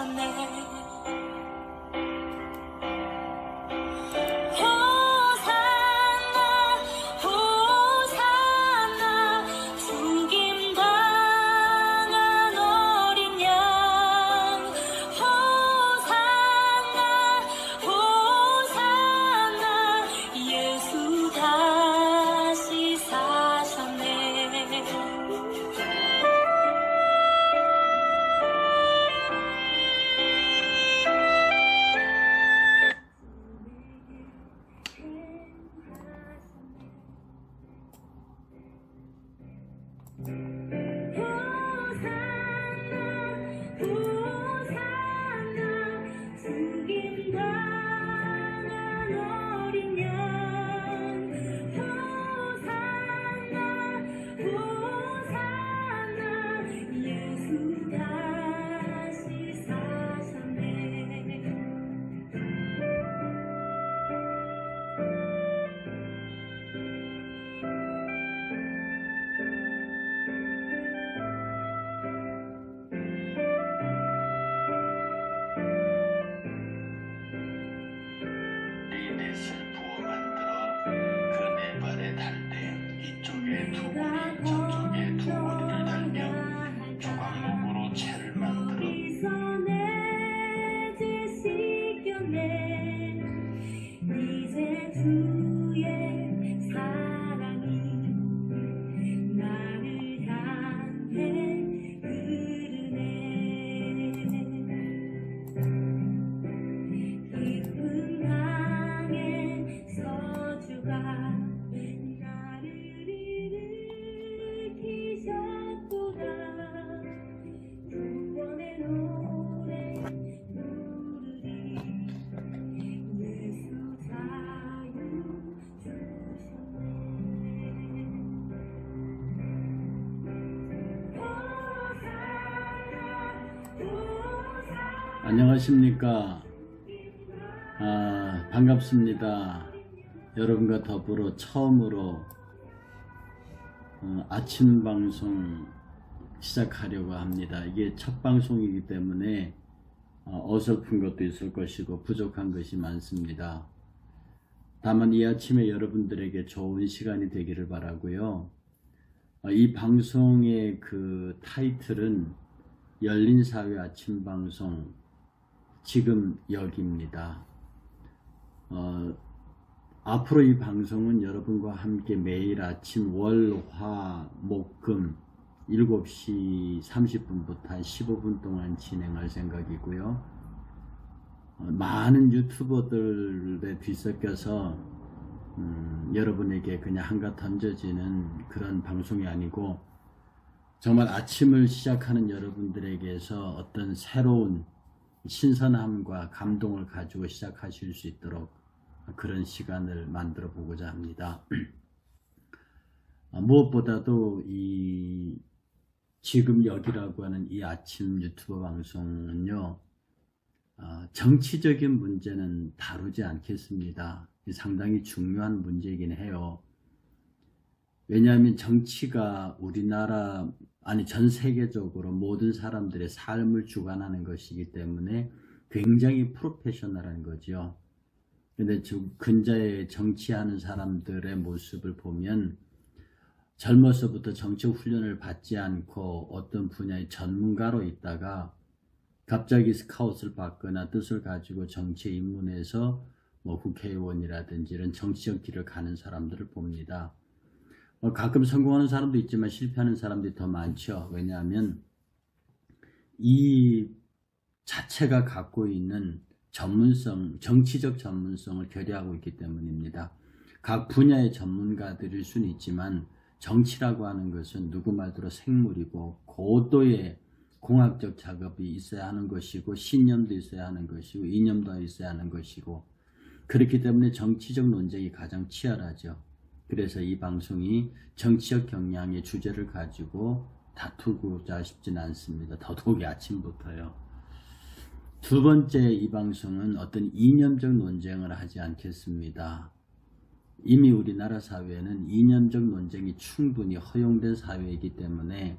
사셨네. 넷을 부어 만들어 그 네 발에 달 때 이쪽에 두 고리 저쪽에 두 고리를 달며 조각목으로 채를 만들어 이제 주의 사랑이 나를 향해 흐르네. 깊은 강에 서주가 나를 일으키셨구나. 구원의 노래 부르리. 예수 자유 주셨네. 안녕하십니까. 반갑습니다. 여러분과 더불어 처음으로 아침 방송 시작하려고 합니다. 이게 첫 방송이기 때문에 어설픈 것도 있을 것이고 부족한 것이 많습니다. 다만 이 아침에 여러분들에게 좋은 시간이 되기를 바라고요. 이 방송의 그 타이틀은 열린사회 아침 방송 지금 여기입니다. 앞으로 이 방송은 여러분과 함께 매일 아침 월, 화, 목, 금 7시 30분부터 한 15분 동안 진행할 생각이고요. 많은 유튜버들에 뒤섞여서 여러분에게 그냥 한가 던져지는 그런 방송이 아니고 정말 아침을 시작하는 여러분들에게서 어떤 새로운 신선함과 감동을 가지고 시작하실 수 있도록 그런 시간을 만들어 보고자 합니다. 무엇보다도 이 지금 여기라고 하는 이 아침 유튜브 방송은요, 정치적인 문제는 다루지 않겠습니다. 상당히 중요한 문제이긴 해요. 왜냐하면 정치가 우리나라 아니 전 세계적으로 모든 사람들의 삶을 주관하는 것이기 때문에 굉장히 프로페셔널한 거죠. 근데 근자에 정치하는 사람들의 모습을 보면 젊어서부터 정치 훈련을 받지 않고 어떤 분야의 전문가로 있다가 갑자기 스카웃을 받거나 뜻을 가지고 정치에 입문해서 뭐 국회의원이라든지 이런 정치적 길을 가는 사람들을 봅니다. 가끔 성공하는 사람도 있지만 실패하는 사람들이 더 많죠. 왜냐하면 이 자체가 갖고 있는 전문성, 정치적 전문성을 결여하고 있기 때문입니다. 각 분야의 전문가들일 수는 있지만 정치라고 하는 것은 누구 말대로 생물이고 고도의 공학적 작업이 있어야 하는 것이고 신념도 있어야 하는 것이고 이념도 있어야 하는 것이고 그렇기 때문에 정치적 논쟁이 가장 치열하죠. 그래서 이 방송이 정치적 경향의 주제를 가지고 다투고자 싶지는 않습니다. 더더욱이 아침부터요. 두 번째, 이 방송은 어떤 이념적 논쟁을 하지 않겠습니다. 이미 우리나라 사회는 이념적 논쟁이 충분히 허용된 사회이기 때문에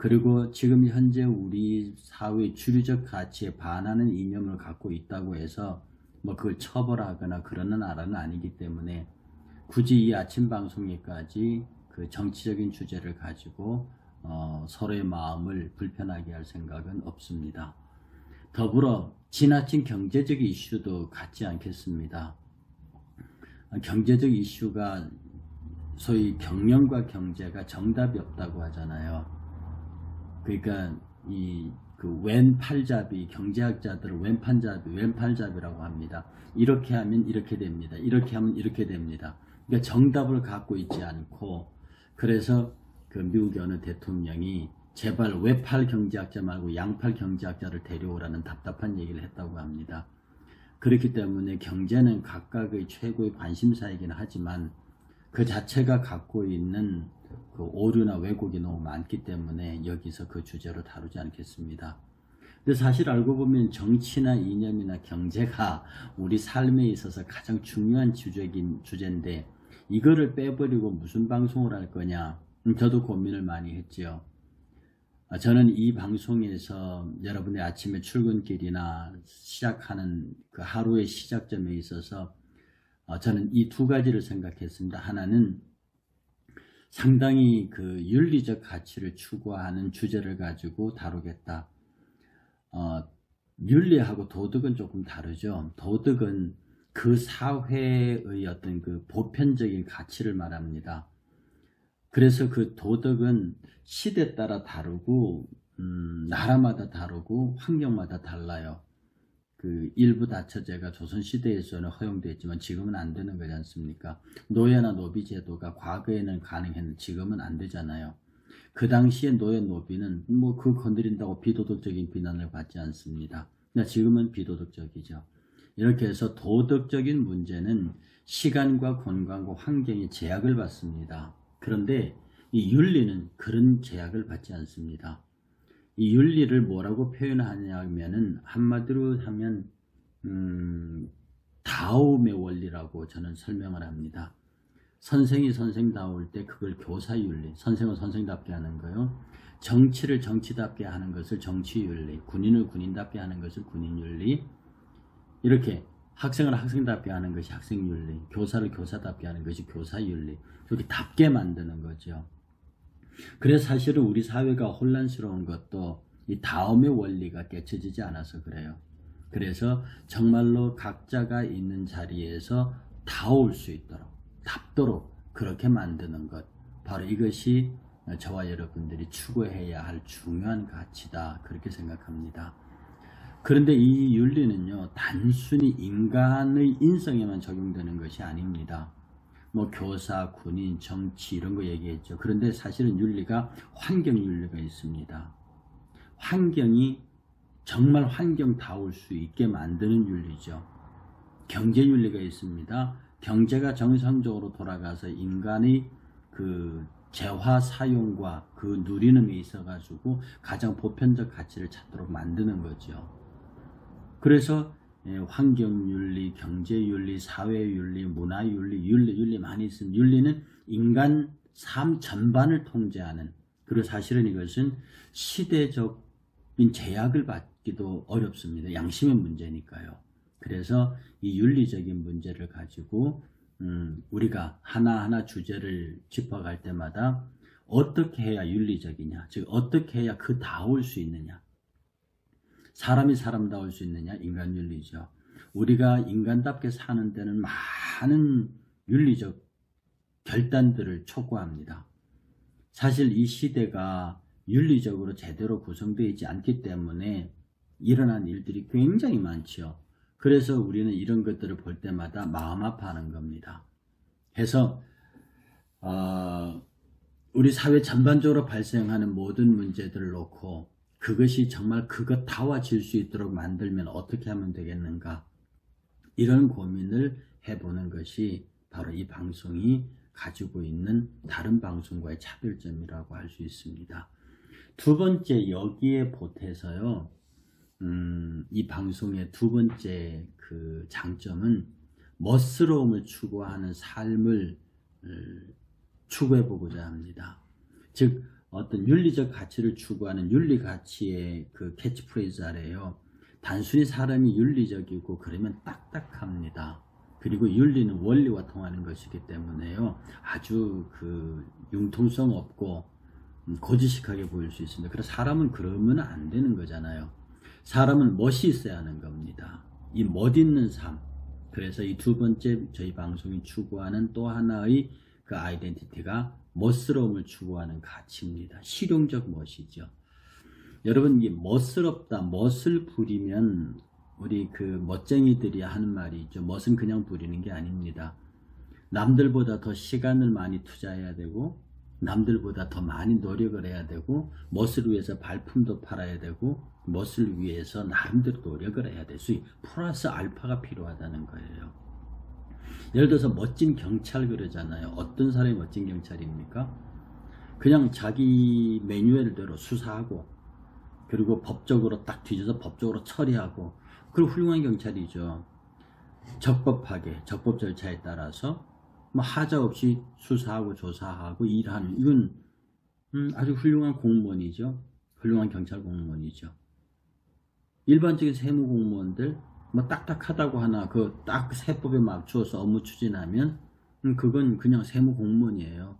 그리고 지금 현재 우리 사회의 주류적 가치에 반하는 이념을 갖고 있다고 해서 뭐 그걸 처벌하거나 그러는 나라는 아니기 때문에 굳이 이 아침 방송에까지 그 정치적인 주제를 가지고 서로의 마음을 불편하게 할 생각은 없습니다. 더불어 지나친 경제적 이슈도 갖지 않겠습니다. 경제적 이슈가 소위 경영과 경제가 정답이 없다고 하잖아요. 그러니까 그 왼팔잡이, 경제학자들을 왼팔잡이라고 합니다. 이렇게 하면 이렇게 됩니다. 이렇게 하면 이렇게 됩니다. 그러니까 정답을 갖고 있지 않고, 그래서 그 미국의 어느 대통령이 제발 외팔 경제학자 말고 양팔 경제학자를 데려오라는 답답한 얘기를 했다고 합니다. 그렇기 때문에 경제는 각각의 최고의 관심사이긴 하지만 그 자체가 갖고 있는 그 오류나 왜곡이 너무 많기 때문에 여기서 그 주제로 다루지 않겠습니다. 근데 사실 알고 보면 정치나 이념이나 경제가 우리 삶에 있어서 가장 중요한 주제인데 이거를 빼버리고 무슨 방송을 할 거냐, 저도 고민을 많이 했지요. 저는 이 방송에서 여러분의 아침에 출근길이나 시작하는 그 하루의 시작점에 있어서 저는 이 두 가지를 생각했습니다. 하나는 상당히 그 윤리적 가치를 추구하는 주제를 가지고 다루겠다. 윤리하고 도덕은 조금 다르죠. 도덕은 그 사회의 어떤 그 보편적인 가치를 말합니다. 그래서 그 도덕은 시대 따라 다르고 나라마다 다르고 환경마다 달라요. 그 일부 다처제가 조선시대에서는 허용됐지만 지금은 안 되는 거지 않습니까? 노예나 노비 제도가 과거에는 가능했는데 지금은 안 되잖아요. 그 당시에 노예 노비는 뭐 그 건드린다고 비도덕적인 비난을 받지 않습니다. 그러니까 지금은 비도덕적이죠. 이렇게 해서 도덕적인 문제는 시간과 건강과 환경에 제약을 받습니다. 그런데 이 윤리는 그런 제약을 받지 않습니다. 이 윤리를 뭐라고 표현하냐면은 한마디로 하면 다움의 원리라고 저는 설명을 합니다. 선생이 선생다울 때 그걸 교사윤리, 선생은 선생답게 하는 거요. 정치를 정치답게 하는 것을 정치윤리, 군인을 군인답게 하는 것을 군인윤리, 이렇게 학생을 학생답게 하는 것이 학생윤리, 교사를 교사답게 하는 것이 교사윤리, 이렇게 답게 만드는 거죠. 그래서 사실은 우리 사회가 혼란스러운 것도 이 다음의 원리가 깨쳐지지 않아서 그래요. 그래서 정말로 각자가 있는 자리에서 다올 수 있도록, 답도록 그렇게 만드는 것, 바로 이것이 저와 여러분들이 추구해야 할 중요한 가치다, 그렇게 생각합니다. 그런데 이 윤리는요, 단순히 인간의 인성에만 적용되는 것이 아닙니다. 뭐 교사, 군인, 정치 이런 거 얘기했죠. 그런데 사실은 윤리가 환경윤리가 있습니다. 환경이 정말 환경다울 수 있게 만드는 윤리죠. 경제윤리가 있습니다. 경제가 정상적으로 돌아가서 인간의 그 재화 사용과 그 누리는에 있어가지고 가장 보편적 가치를 찾도록 만드는 거죠. 그래서 환경윤리, 경제윤리, 사회윤리, 문화윤리, 윤리 많이 있습니다. 윤리는 인간 삶 전반을 통제하는, 그리고 사실은 이것은 시대적인 제약을 받기도 어렵습니다. 양심의 문제니까요. 그래서 이 윤리적인 문제를 가지고 우리가 하나하나 주제를 짚어갈 때마다 어떻게 해야 윤리적이냐, 즉 어떻게 해야 그 다울 수 있느냐, 사람이 사람다울 수 있느냐, 인간윤리죠. 우리가 인간답게 사는 데는 많은 윤리적 결단들을 촉구합니다. 사실 이 시대가 윤리적으로 제대로 구성되어 있지 않기 때문에 일어난 일들이 굉장히 많죠. 그래서 우리는 이런 것들을 볼 때마다 마음 아파하는 겁니다. 해서 우리 사회 전반적으로 발생하는 모든 문제들을 놓고 그것이 정말 그것 다워질 수 있도록 만들면 어떻게 하면 되겠는가, 이런 고민을 해보는 것이 바로 이 방송이 가지고 있는 다른 방송과의 차별점이라고 할 수 있습니다. 두 번째, 여기에 보태서요, 이 방송의 두 번째 그 장점은 멋스러움을 추구하는 삶을 추구해 보고자 합니다. 즉 어떤 윤리적 가치를 추구하는 윤리 가치의 그 캐치프레이즈 아래요. 단순히 사람이 윤리적이고 그러면 딱딱합니다. 그리고 윤리는 원리와 통하는 것이기 때문에요. 아주 그 융통성 없고 고지식하게 보일 수 있습니다. 그래서 사람은 그러면 안 되는 거잖아요. 사람은 멋이 있어야 하는 겁니다. 이 멋 있는 삶. 그래서 이 두 번째 저희 방송이 추구하는 또 하나의 그 아이덴티티가 멋스러움을 추구하는 가치입니다. 실용적 멋이죠. 여러분, 이 멋스럽다, 멋을 부리면 우리 그 멋쟁이들이 하는 말이 있죠. 멋은 그냥 부리는 게 아닙니다. 남들보다 더 시간을 많이 투자해야 되고, 남들보다 더 많이 노력을 해야 되고, 멋을 위해서 발품도 팔아야 되고, 멋을 위해서 나름대로 노력을 해야 될 수 있고, 플러스 알파가 필요하다는 거예요. 예를 들어서 멋진 경찰 그러잖아요. 어떤 사람이 멋진 경찰입니까? 그냥 자기 매뉴얼대로 수사하고, 그리고 법적으로 딱 뒤져서 법적으로 처리하고, 그리고 훌륭한 경찰이죠. 적법하게, 적법 절차에 따라서 뭐 하자 없이 수사하고 조사하고 일하는, 이건 아주 훌륭한 공무원이죠. 훌륭한 경찰 공무원이죠. 일반적인 세무 공무원들 뭐 딱딱하다고 하나 그 딱 세법에 맞추어서 업무 추진하면 그건 그냥 세무 공무원이에요.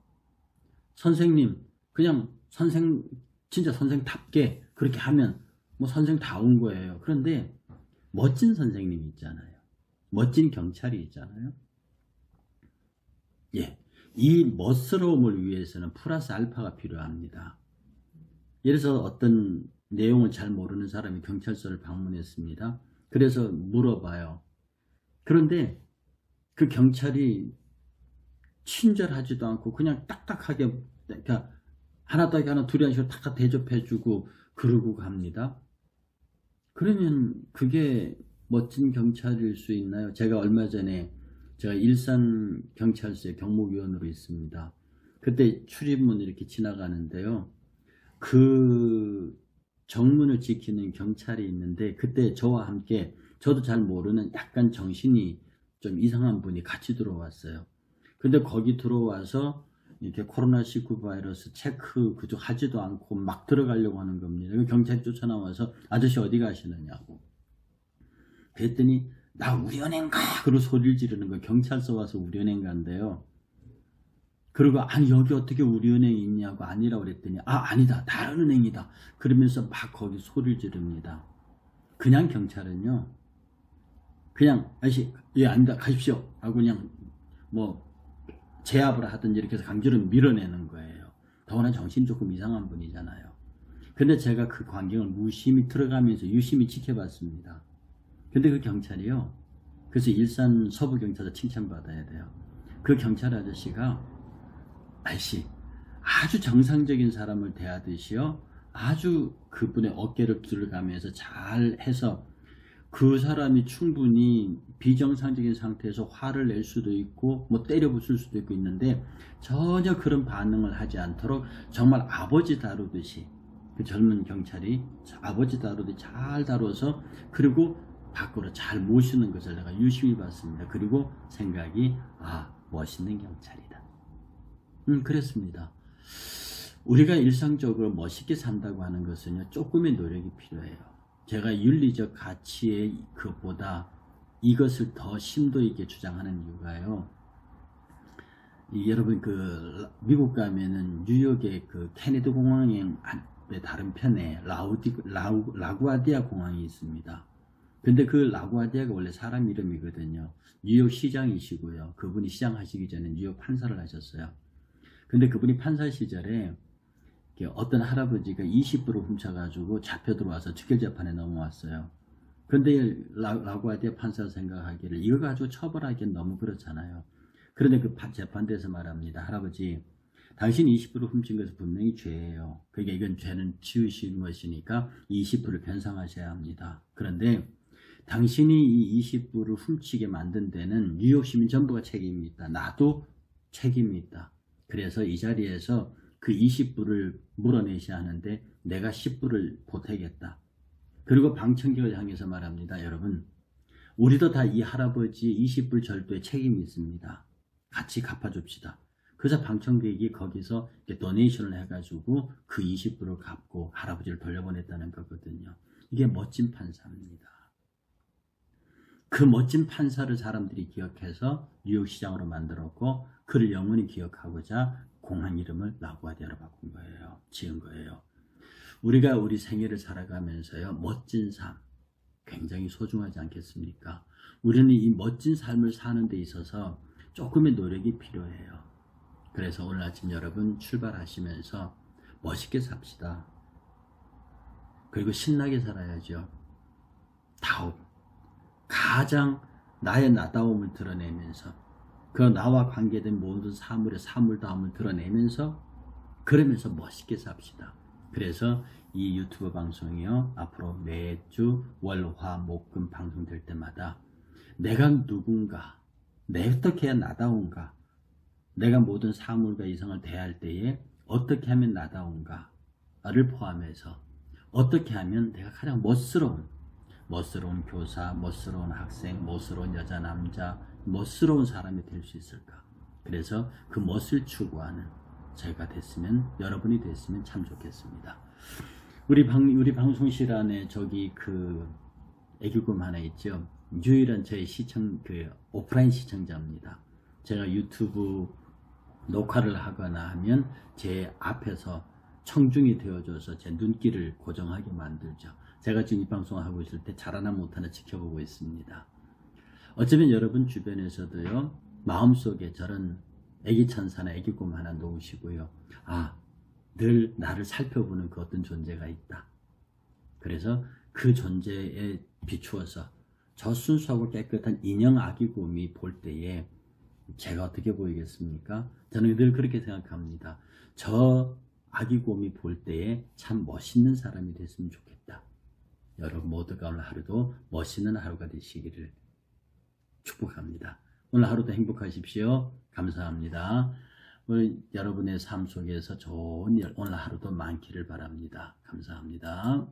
선생님 그냥 선생 진짜 선생답게 그렇게 하면 뭐 선생다운 거예요. 그런데 멋진 선생님이 있잖아요. 멋진 경찰이 있잖아요. 예, 이 멋스러움을 위해서는 플러스 알파가 필요합니다. 예를 들어서 어떤 내용을 잘 모르는 사람이 경찰서를 방문했습니다. 그래서 물어봐요. 그런데 그 경찰이 친절하지도 않고 그냥 딱딱하게 그러니까 하나 더하기 하나 둘이 하나씩 탁탁 대접해주고 그러고 갑니다. 그러면 그게 멋진 경찰일 수 있나요? 제가 얼마 전에 제가 일산 경찰서에 경무위원으로 있습니다. 그때 출입문 이렇게 지나가는데요. 그 정문을 지키는 경찰이 있는데 그때 저와 함께 저도 잘 모르는 약간 정신이 좀 이상한 분이 같이 들어왔어요. 근데 거기 들어와서 이렇게 코로나19 바이러스 체크 그쪽 하지도 않고 막 들어가려고 하는 겁니다. 경찰이 쫓아나와서 아저씨 어디 가시느냐고. 그랬더니 나 우리은행 가! 그러고 소리를 지르는 거예요. 경찰서 와서 우리은행 간대요. 그리고 아니 여기 어떻게 우리은행이 있냐고 아니라고 그랬더니 아니다 다른 은행이다. 그러면서 막 거기 소리를 지릅니다. 그냥 경찰은요. 그냥 아저씨 예 아닙니다 가십시오 하고 그냥 뭐 제압을 하든지 이렇게 해서 강제로 밀어내는 거예요. 더구나 정신이 조금 이상한 분이잖아요. 근데 제가 그 광경을 무심히 들어가면서 유심히 지켜봤습니다. 근데 그 경찰이요. 그래서 일산 서부경찰서 칭찬받아야 돼요. 그 경찰 아저씨가 아저씨 아주 정상적인 사람을 대하듯이요. 아주 그분의 어깨를 들어가면서 잘 해서 그 사람이 충분히 비정상적인 상태에서 화를 낼 수도 있고 뭐 때려 부술 수도 있고 있는데 전혀 그런 반응을 하지 않도록 정말 아버지 다루듯이 그 젊은 경찰이 아버지 다루듯이 잘 다뤄서 그리고 밖으로 잘 모시는 것을 내가 유심히 봤습니다. 그리고 생각이 멋있는 경찰이다. 그랬습니다. 우리가 일상적으로 멋있게 산다고 하는 것은요 조금의 노력이 필요해요. 제가 윤리적 가치의 그보다 이것을 더 심도 있게 주장하는 이유가요. 여러분 그 미국 가면은 뉴욕의 그 케네디 공항의 다른 편에 라구아디아 공항이 있습니다. 근데 그 라구아디아가 원래 사람 이름이거든요. 뉴욕 시장이시고요. 그분이 시장 하시기 전에 뉴욕 판사를 하셨어요. 근데 그분이 판사 시절에 어떤 할아버지가 20불을 훔쳐가지고 잡혀 들어와서 즉결재판에 넘어왔어요. 근데 라구아디아 판사가 생각하기를 이거 가지고 처벌하기엔 너무 그렇잖아요. 그런데 그 재판대에서 말합니다. 할아버지, 당신이 20불을 훔친 것은 분명히 죄예요. 그러니까 이건 죄는 지으신 것이니까 20불을 변상하셔야 합니다. 그런데 당신이 이 20불을 훔치게 만든 데는 뉴욕 시민 전부가 책임이 있다. 나도 책임이 있다. 그래서 이 자리에서 그 20불을 물어내셔야 하는데 내가 10불을 보태겠다. 그리고 방청객을 향해서 말합니다. 여러분, 우리도 다 이 할아버지의 20불 절도에 책임이 있습니다. 같이 갚아줍시다. 그래서 방청객이 거기서 도네이션을 해가지고 그 20불을 갚고 할아버지를 돌려보냈다는 거거든요. 이게 멋진 판사입니다. 그 멋진 판사를 사람들이 기억해서 뉴욕시장으로 만들었고 그를 영원히 기억하고자 공항 이름을 라구아디아로 바꾼 거예요. 지은 거예요. 우리가 우리 생애를 살아가면서요. 멋진 삶 굉장히 소중하지 않겠습니까? 우리는 이 멋진 삶을 사는 데 있어서 조금의 노력이 필요해요. 그래서 오늘 아침 여러분 출발하시면서 멋있게 삽시다. 그리고 신나게 살아야죠. 다음 가장 나의 나다움을 드러내면서 그 나와 관계된 모든 사물의 사물다움을 드러내면서 그러면서 멋있게 삽시다. 그래서 이 유튜브 방송이요. 앞으로 매주 월, 화, 목, 금 방송될 때마다 내가 누군가, 내 어떻게 해야 나다운가, 내가 모든 사물과 이성을 대할 때에 어떻게 하면 나다운가를 포함해서 어떻게 하면 내가 가장 멋스러운 교사, 멋스러운 학생, 멋스러운 여자, 남자, 멋스러운 사람이 될 수 있을까. 그래서 그 멋을 추구하는 제가 됐으면, 여러분이 됐으면 참 좋겠습니다. 우리 방송실 안에 저기 그 애기곰 하나 있죠. 유일한 저희 오프라인 시청자입니다. 제가 유튜브 녹화를 하거나 하면 제 앞에서 청중이 되어줘서 제 눈길을 고정하게 만들죠. 제가 지금 이 방송을 하고 있을 때 잘하나 못하나 지켜보고 있습니다. 어쩌면 여러분 주변에서도요. 마음속에 저런 애기 천사나 애기곰 하나 놓으시고요. 늘 나를 살펴보는 그 어떤 존재가 있다. 그래서 그 존재에 비추어서 저 순수하고 깨끗한 인형 아기곰이 볼 때에 제가 어떻게 보이겠습니까? 저는 늘 그렇게 생각합니다. 저 아기곰이 볼 때에 참 멋있는 사람이 됐으면 좋겠다. 여러분 모두가 오늘 하루도 멋있는 하루가 되시기를 축복합니다. 오늘 하루도 행복하십시오. 감사합니다. 오늘 여러분의 삶 속에서 좋은 오늘 하루도 많기를 바랍니다. 감사합니다.